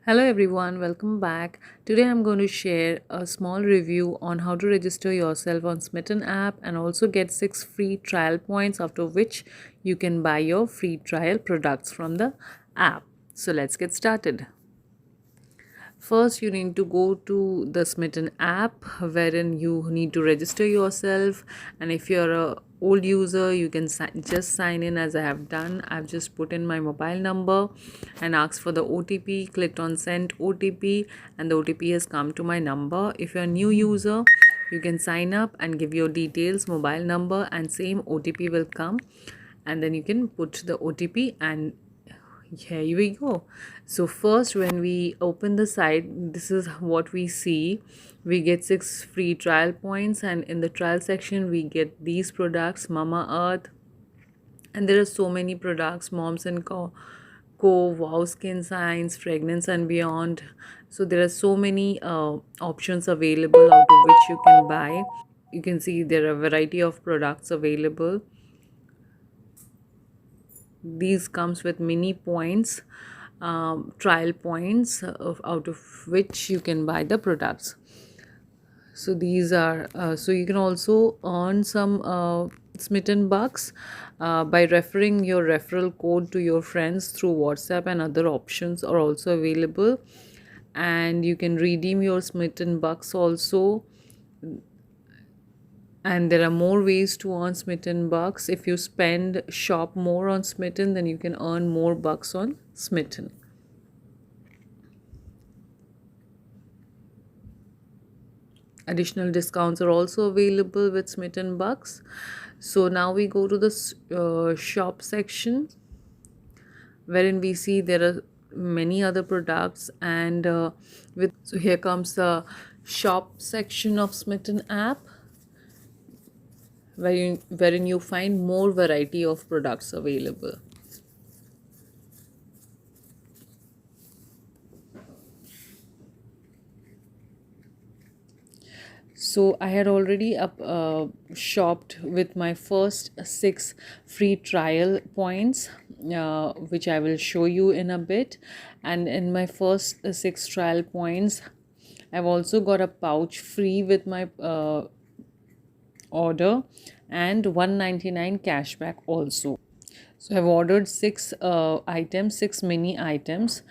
Hello everyone, welcome back. Today I'm going to share a small review on how to register yourself on Smytten app and also get 6 free trial points, after which you can buy your free trial products from the app. So let's get started. First, you need to go to the Smytten app, wherein you need to register yourself. And if you're a old user, you can just sign in as I have done. I've just put in my mobile number and asked for the OTP, clicked on send OTP, and the OTP has come to my number. If you're a new user, you can sign up and give your details, mobile number, and same OTP will come, and then you can put the OTP and here we go. So first, when we open the site, this is what we see. We get 6 free trial points, and in the trial section we get these products, Mama Earth, and there are so many products, Moms and Co, Wow Skin Science, Fragrance and Beyond. So there are so many options available out of which you can buy. You can see there are a variety of products available. These comes with mini points, trial points, out of which you can buy the products. So these are so you can also earn some Smytten bucks by referring your referral code to your friends through WhatsApp, and other options are also available. And you can redeem your Smytten bucks also, and there are more ways to earn Smytten bucks. If you shop more on Smytten, then you can earn more bucks on Smytten. Additional discounts are also available with Smytten bucks. So now we go to the shop section, wherein we see there are many other products, and so here comes the shop section of Smytten app, wherein you find more variety of products available. So I had already shopped with my first 6 free trial points, which I will show you in a bit. And in my first 6 trial points, I've also got a pouch free with my order, and 199 cashback also. So I've ordered 6 items, 6 mini items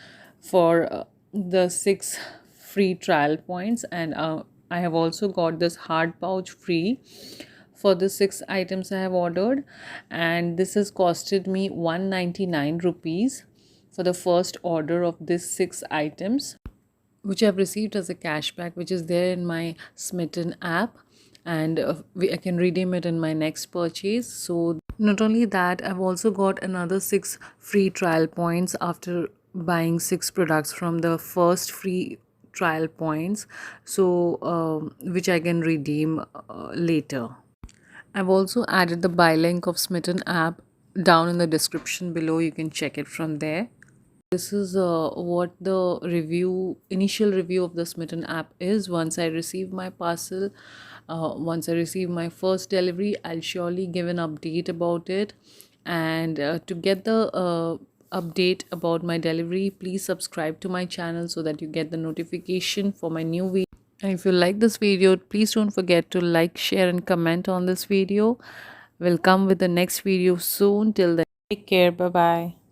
for the 6 free trial points, and I have also got this hard pouch free for the 6 items I have ordered, and this has costed me 199 rupees for the first order of these 6 items, which I've received as a cashback, which is there in my Smytten app, and I can redeem it in my next purchase. So not only that, I've also got another 6 free trial points after buying 6 products from the first free trial points, so which I can redeem later. I've also added the buy link of Smytten app down in the description below. You can check it from there. This is what the initial review of the Smytten app is. Once I receive my parcel, once I receive my first delivery, I'll surely give an update about it. And to get the update about my delivery, please subscribe to my channel so that you get the notification for my new video. And if you like this video, please don't forget to like, share, and comment on this video. We'll come with the next video soon. Till then, take care. Bye bye.